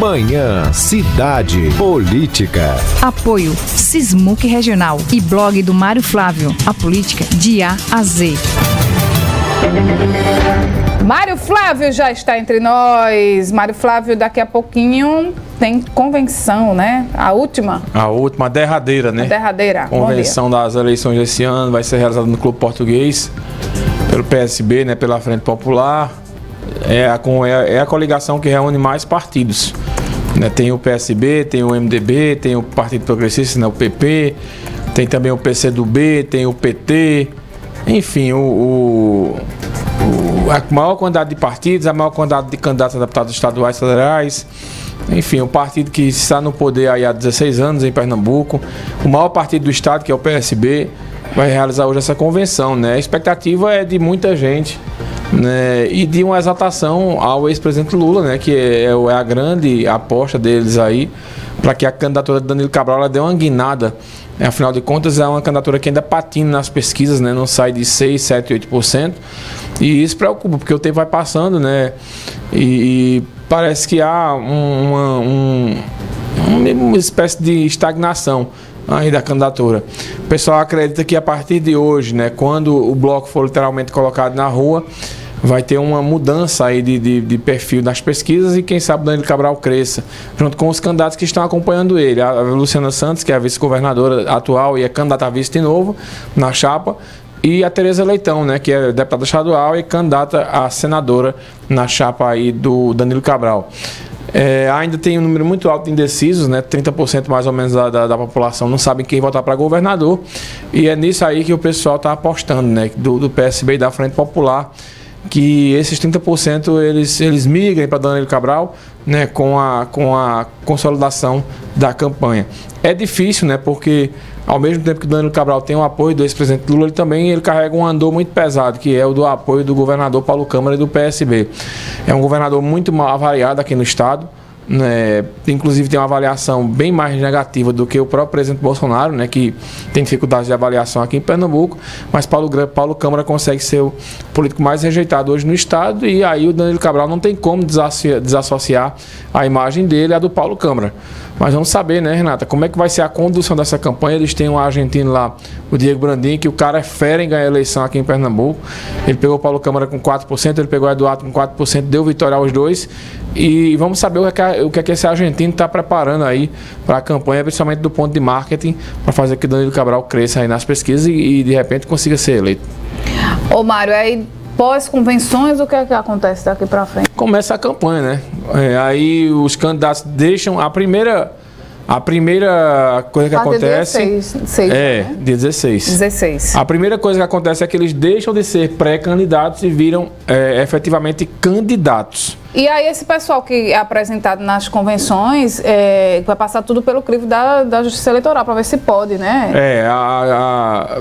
Manhã Cidade Política. Apoio Sismuc Regional e blog do Mário Flávio. A política de A a Z. Mário Flávio já está entre nós. Mário Flávio, daqui a pouquinho tem convenção, né? A última, a derradeira, né? A derradeira. Convenção das eleições desse ano vai ser realizada no Clube Português, pelo PSB, né? Pela Frente Popular. É a coligação que reúne mais partidos, né? Tem o PSB, tem o MDB, tem o Partido Progressista, né? O PP, tem também o PCdoB, tem o PT, enfim, a maior quantidade de partidos, a maior quantidade de candidatos a deputados estaduais, federais, enfim, o partido que está no poder aí há 16 anos em Pernambuco, o maior partido do estado, que é o PSB, vai realizar hoje essa convenção, né? A expectativa é de muita gente, né? E de uma exaltação ao ex-presidente Lula, né? Que é a grande aposta deles aí, para que a candidatura de Danilo Cabral ela dê uma guinada. Afinal de contas, é uma candidatura que ainda patina nas pesquisas, né? Não sai de 6, 7, 8%. E isso preocupa, porque o tempo vai passando, né? E parece que há uma espécie de estagnação aí da candidatura. O pessoal acredita que a partir de hoje, né? Quando o bloco for literalmente colocado na rua, vai ter uma mudança aí de perfil nas pesquisas e quem sabe o Danilo Cabral cresça, junto com os candidatos que estão acompanhando ele. A Luciana Santos, que é a vice-governadora atual e é candidata a vice de novo na chapa, e a Tereza Leitão, né, que é deputada estadual e candidata a senadora na chapa aí do Danilo Cabral. Ainda tem um número muito alto de indecisos, né? 30% mais ou menos da população não sabem quem votar para governador, e é nisso aí que o pessoal está apostando, né? Do PSB e da Frente Popular, que esses 30% eles migrem para Danilo Cabral, né, com a consolidação da campanha. É difícil, né, porque ao mesmo tempo que Danilo Cabral tem o apoio do ex-presidente Lula, ele carrega um andor muito pesado, que é o do apoio do governador Paulo Câmara e do PSB. É um governador muito mal avaliado aqui no estado, né, inclusive tem uma avaliação bem mais negativa do que o próprio presidente Bolsonaro, né, que tem dificuldades de avaliação aqui em Pernambuco, mas Paulo Câmara consegue ser o político mais rejeitado hoje no estado, e aí o Danilo Cabral não tem como desassociar a imagem dele à do Paulo Câmara. Mas vamos saber, né, Renata, como é que vai ser a condução dessa campanha. Eles têm um argentino lá, o Diego Brandin, que o cara é fera em ganhar a eleição aqui em Pernambuco. Ele pegou o Paulo Câmara com 4%, ele pegou o Eduardo com 4%, deu vitória aos dois. E vamos saber o que é que esse argentino está preparando aí para a campanha, principalmente do ponto de marketing, para fazer que Danilo Cabral cresça aí nas pesquisas e de repente consiga ser eleito. Ô Mário, aí pós-convenções, o que é que acontece daqui para frente? Começa a campanha, né? Aí os candidatos deixam a primeira coisa que acontece... Dia 16. A primeira coisa que acontece é que eles deixam de ser pré-candidatos e viram efetivamente candidatos. E aí esse pessoal que é apresentado nas convenções vai passar tudo pelo crivo da Justiça Eleitoral para ver se pode, né?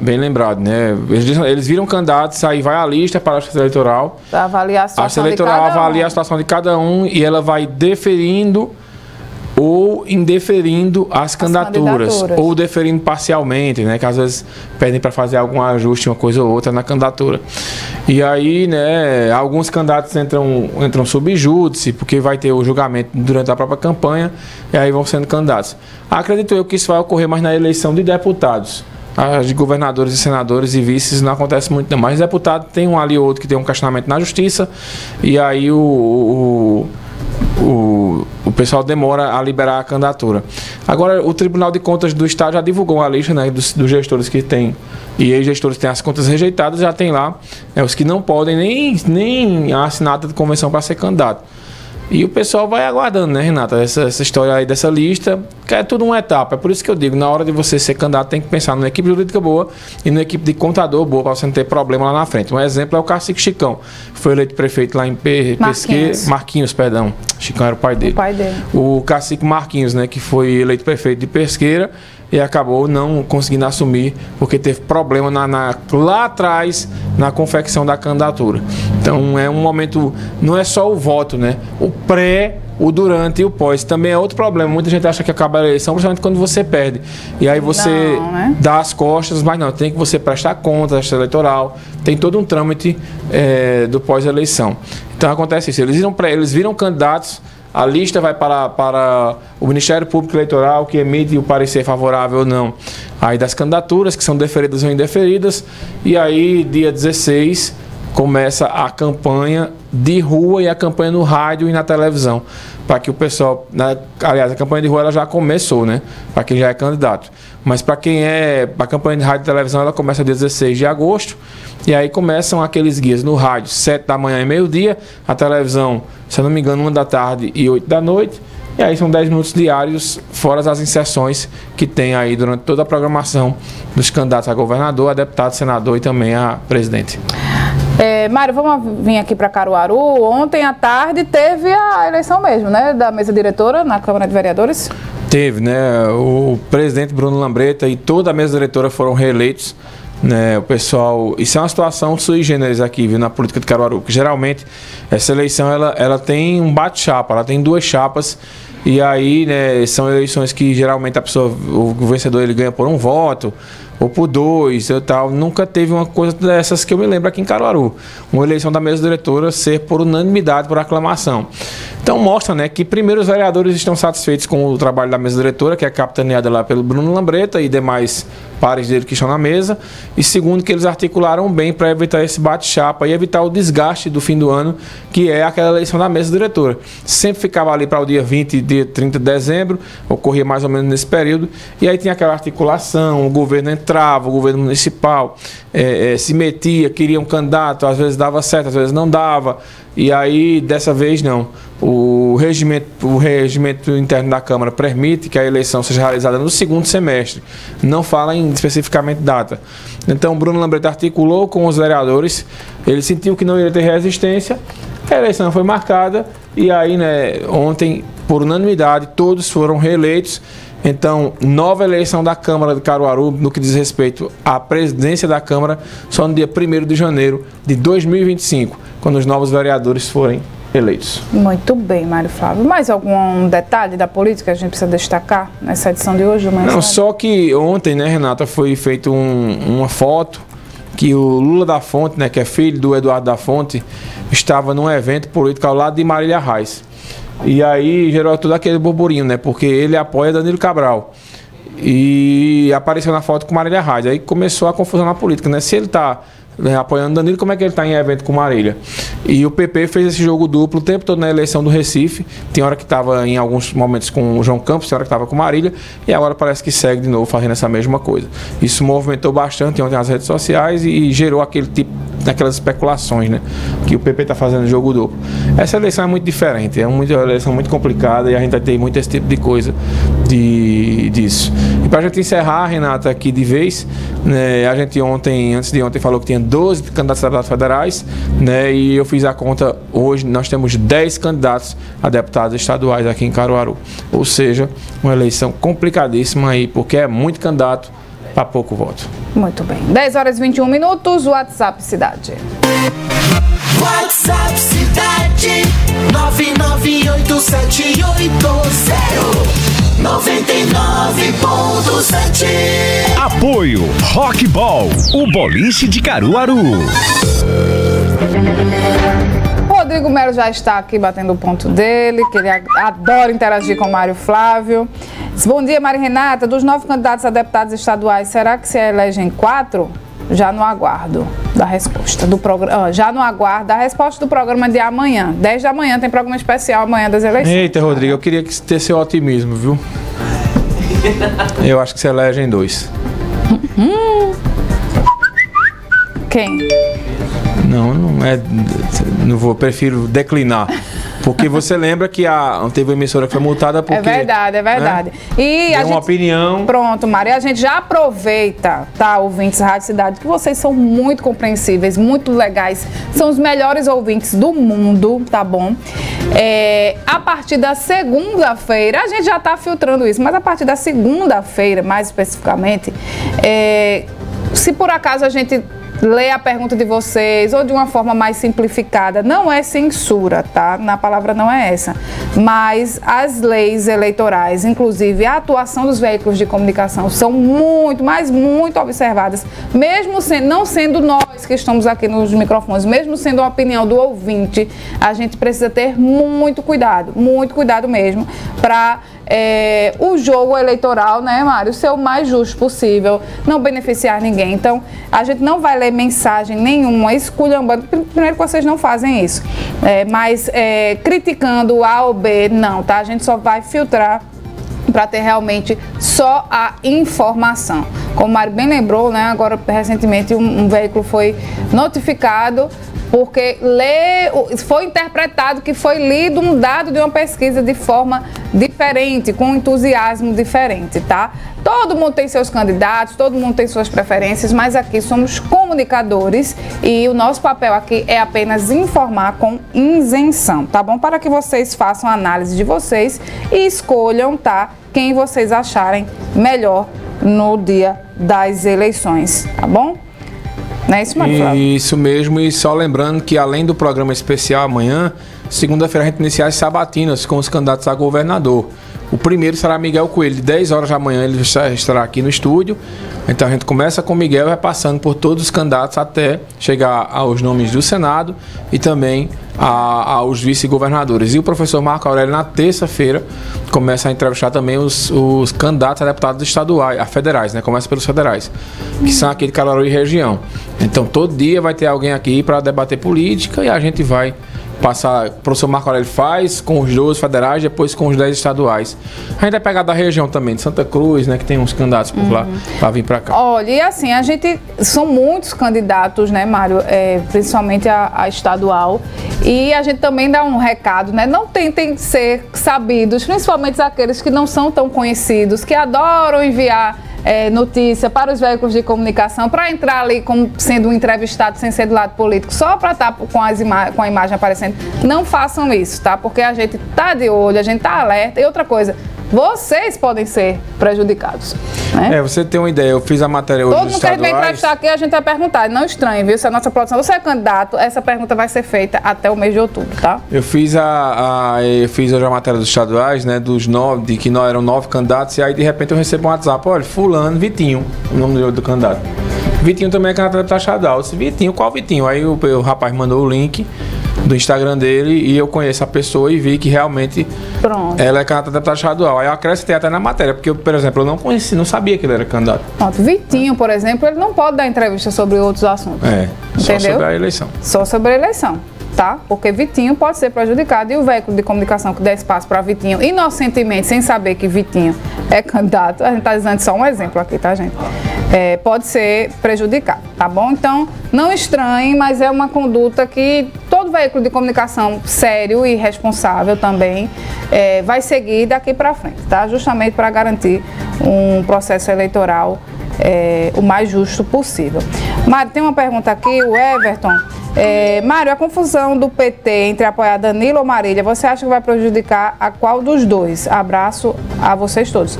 Bem lembrado, né? Eles viram candidatos, aí vai a lista para a Justiça Eleitoral. Para avaliar a situação de cada um. A Justiça Eleitoral avalia a situação de cada um e ela vai deferindo ou indeferindo as candidaturas, ou deferindo parcialmente, né, que às vezes pedem para fazer algum ajuste, uma coisa ou outra na candidatura. E aí, né, alguns candidatos entram sob júdice, porque vai ter o julgamento durante a própria campanha, e aí vão sendo candidatos. Acredito eu que isso vai ocorrer mais na eleição de deputados. As de governadores e senadores e vices não acontece muito não, mas deputado tem um ali ou outro que tem um questionamento na justiça, e aí o pessoal demora a liberar a candidatura. Agora, o Tribunal de Contas do Estado já divulgou uma lista, né, dos gestores que têm, e ex-gestores que têm as contas rejeitadas, já tem lá os que não podem nem assinar a convenção para ser candidato. E o pessoal vai aguardando, né, Renata, essa história aí dessa lista, que é tudo uma etapa. É por isso que eu digo, na hora de você ser candidato, tem que pensar numa equipe jurídica boa e numa equipe de contador boa, para você não ter problema lá na frente. Um exemplo é o Cacique Chicão, que foi eleito prefeito lá em Marquinhos, perdão. Chicão era o pai dele. O Cacique Marquinhos, né, que foi eleito prefeito de Pesqueira e acabou não conseguindo assumir, porque teve problema lá atrás na confecção da candidatura. Então é um momento, não é só o voto, né? O pré, o durante e o pós também é outro problema. Muita gente acha que acaba a eleição principalmente quando você perde. E aí você dá as costas, mas não, tem que você prestar conta da Justiça Eleitoral, tem todo um trâmite do pós-eleição. Então acontece isso, eles viram candidatos a lista vai para o Ministério Público Eleitoral, que emite o parecer favorável ou não aí das candidaturas, que são deferidas ou indeferidas, e aí dia 16 começa a campanha de rua e a campanha no rádio e na televisão, para que o pessoal, aliás, a campanha de rua ela já começou, né, para quem já é candidato, mas para quem é, a campanha de rádio e televisão ela começa dia 16 de agosto, e aí começam aqueles guias no rádio, 7 da manhã e meio-dia, a televisão, se eu não me engano, 1 da tarde e 8 da noite, e aí são 10 minutos diários, fora as inserções que tem aí durante toda a programação dos candidatos a governador, a deputado, senador e também a presidente. Mário, vamos vir aqui para Caruaru. Ontem à tarde teve a eleição mesmo, né, da mesa diretora na Câmara de Vereadores. Teve, né? O presidente Bruno Lambreta e toda a mesa diretora foram reeleitos. Né, o pessoal, isso é uma situação sui generis aqui, viu, na política de Caruaru, que geralmente essa eleição ela tem um bate-chapa, ela tem 2 chapas, e aí, né, são eleições que geralmente a pessoa, o vencedor ele ganha por 1 voto ou por 2 e tal. Nunca teve uma coisa dessas que eu me lembro aqui em Caruaru, uma eleição da mesa diretora ser por unanimidade, por aclamação. Então mostra, né, que primeiro os vereadores estão satisfeitos com o trabalho da mesa diretora, que é capitaneada lá pelo Bruno Lambreta e demais pares dele que estão na mesa, e segundo que eles articularam bem para evitar esse bate-chapa e evitar o desgaste do fim do ano, que é aquela eleição da mesa diretora. Sempre ficava ali para o dia 20 e dia 30 de dezembro, ocorria mais ou menos nesse período, e aí tinha aquela articulação, o governo entrava, o governo municipal se metia, queria um candidato, às vezes dava certo, às vezes não dava, e aí dessa vez não. O regimento interno da Câmara permite que a eleição seja realizada no 2º semestre, não fala em especificamente data. Então Bruno Lambreta articulou com os vereadores, ele sentiu que não ia ter resistência, a eleição foi marcada e aí, né, ontem, por unanimidade, todos foram reeleitos. Então, nova eleição da Câmara de Caruaru, no que diz respeito à presidência da Câmara, só no dia 1º de janeiro de 2025, quando os novos vereadores forem eleitos. Muito bem, Mário Flávio. Mais algum detalhe da política que a gente precisa destacar nessa edição de hoje? Não, só que ontem, né, Renata, foi feita uma foto que o Lula da Fonte, né, que é filho do Eduardo da Fonte, estava num evento político ao lado de Marília Reis. E aí gerou todo aquele burburinho, né, porque ele apoia Danilo Cabral. E apareceu na foto com Marília Reis. Aí começou a confusão na política, né? Se ele está apoiando Danilo, como é que ele está em evento com Marília? E o PP fez esse jogo duplo o tempo todo na eleição do Recife. Tem hora que estava em alguns momentos com o João Campos, tem hora que estava com Marília, e agora parece que segue de novo fazendo essa mesma coisa. Isso movimentou bastante ontem nas redes sociais e gerou aquele tipo, daquelas especulações, né, que o PP está fazendo jogo duplo. Essa eleição é muito diferente, é uma eleição muito complicada e a gente vai ter muito esse tipo de coisa disso. E para a gente encerrar, Renata, aqui de vez, né, a gente antes de ontem falou que tinha 12 candidatos a deputados federais, né, e eu fiz a conta, hoje nós temos 10 candidatos a deputados estaduais aqui em Caruaru. Ou seja, uma eleição complicadíssima aí, porque é muito candidato para pouco voto. Muito bem. 10 horas e 21 minutos, WhatsApp Cidade. WhatsApp Cidade 998780999.7. Apoio Rockball, o boliche de Caruaru. Rodrigo Melo já está aqui batendo o ponto dele, que ele adora interagir com o Mário Flávio. Bom dia, Maria Renata. Dos 9 candidatos a deputados estaduais, será que se elegem 4? Já no aguardo da resposta do programa. Já no aguardo da resposta do programa de amanhã. 10 da manhã tem programa especial amanhã das eleições. Eita, Rodrigo, eu queria que ter seu otimismo, viu? Eu acho que se elegem 2. Quem? Não é. Não vou, prefiro declinar. Porque você lembra que teve uma emissora que foi multada porque... É verdade. Né? E deu uma opinião... Pronto, Maria, a gente já aproveita, tá, ouvintes da Rádio Cidade, que vocês são muito compreensíveis, muito legais, são os melhores ouvintes do mundo, tá bom? A partir da segunda-feira, a gente já tá filtrando isso, mas a partir da segunda-feira, mais especificamente, se por acaso a gente ler a pergunta de vocês ou de uma forma mais simplificada. Não é censura, tá? Na palavra não é essa. Mas as leis eleitorais, inclusive a atuação dos veículos de comunicação, são muito, mas muito observadas. Mesmo não sendo nós que estamos aqui nos microfones, mesmo sendo a opinião do ouvinte, a gente precisa ter muito cuidado mesmo, para o jogo eleitoral, né, Mário, ser o mais justo possível, não beneficiar ninguém. Então, a gente não vai ler mensagem nenhuma esculhambando. Primeiro que vocês não fazem isso, mas criticando A ou B, não, tá? A gente só vai filtrar para ter realmente só a informação. Como o Mário bem lembrou, né, agora recentemente um veículo foi notificado porque foi interpretado que foi lido um dado de uma pesquisa de forma diferente, com um entusiasmo diferente, tá? Todo mundo tem seus candidatos, todo mundo tem suas preferências, mas aqui somos comunicadores e o nosso papel aqui é apenas informar com isenção, tá bom? Para que vocês façam a análise de vocês e escolham, tá, quem vocês acharem melhor no dia das eleições, tá bom? Não é isso, Mário? Isso mesmo, e só lembrando que além do programa especial amanhã, segunda-feira a gente inicia as sabatinas com os candidatos a governador. O primeiro será Miguel Coelho, de 10 horas da manhã ele estará aqui no estúdio. Então a gente começa com o Miguel e vai passando por todos os candidatos até chegar aos nomes do Senado e também aos vice-governadores. E o professor Marco Aurélio, na terça-feira, começa a entrevistar também os candidatos a deputados estaduais, a federais, né? Começa pelos federais, que são aqui de Caruaru e região. Então todo dia vai ter alguém aqui para debater política e a gente vai passar, o professor Marco Aurélio faz com os 12 federais, depois com os 10 estaduais. A gente vai pegar da região também, de Santa Cruz, né, que tem uns candidatos por lá, para vir para cá. Olha, e assim, são muitos candidatos, né, Mário, principalmente a estadual, e a gente também dá um recado, né, não tentem ser sabidos, principalmente aqueles que não são tão conhecidos, que adoram enviar notícia para os veículos de comunicação, para entrar ali como sendo um entrevistado sem ser do lado político, só para estar com a imagem aparecendo. Não façam isso, tá? Porque a gente tá de olho, a gente tá alerta. E outra coisa, vocês podem ser prejudicados, né? Você tem uma ideia, eu fiz a matéria hoje. Todo mundo que a gente vem entrevistar aqui, a gente vai perguntar. Não estranhe, viu? Se a nossa produção, você é candidato, essa pergunta vai ser feita até o mês de outubro, tá? Eu fiz hoje a matéria dos estaduais, né? Dos 9, de que não eram 9 candidatos, e aí de repente eu recebo um WhatsApp, olha, fulano, Vitinho, o nome do candidato. Vitinho também é candidato a deputado estadual. Eu disse, Vitinho, qual Vitinho? Aí o rapaz mandou o link do Instagram dele e eu conheço a pessoa e vi que realmente ela é candidata a deputado estadual. Aí eu acrescentei até na matéria, porque eu, por exemplo, eu não conheci, não sabia que ele era candidato. Pronto, Vitinho, por exemplo, ele não pode dar entrevista sobre outros assuntos. Só sobre a eleição. Só sobre a eleição, tá? Porque Vitinho pode ser prejudicado e o veículo de comunicação que der espaço para Vitinho, inocentemente, sem saber que Vitinho é candidato, a gente está dizendo só um exemplo aqui, tá, gente? Pode ser prejudicado, tá bom? Então, não estranhem, mas é uma conduta que todo veículo de comunicação sério e responsável também vai seguir daqui para frente, tá? Justamente para garantir um processo eleitoral o mais justo possível. Mário, tem uma pergunta aqui, o Everton. Mário, a confusão do PT entre apoiar Danilo ou Marília, você acha que vai prejudicar a qual dos dois? Abraço a vocês todos.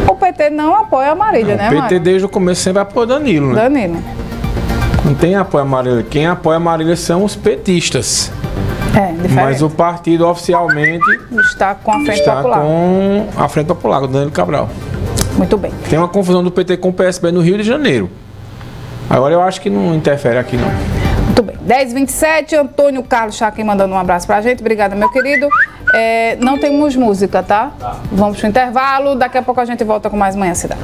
O PT não apoia a Marília, né, Mário? O PT desde o começo sempre apoia Danilo, né? Danilo. Não tem apoio a Marília. Quem apoia a Marília são os petistas. Diferente. Mas o partido oficialmente está com a Frente Popular. Com a Frente Popular, com o Danilo Cabral. Muito bem. Tem uma confusão do PT com o PSB no Rio de Janeiro. Agora eu acho que não interfere aqui, não. Muito bem. 10h27, Antônio Carlos está aqui mandando um abraço pra gente. Obrigada, meu querido. Não temos música, tá? Vamos pro intervalo. Daqui a pouco a gente volta com mais Manhã Cidade.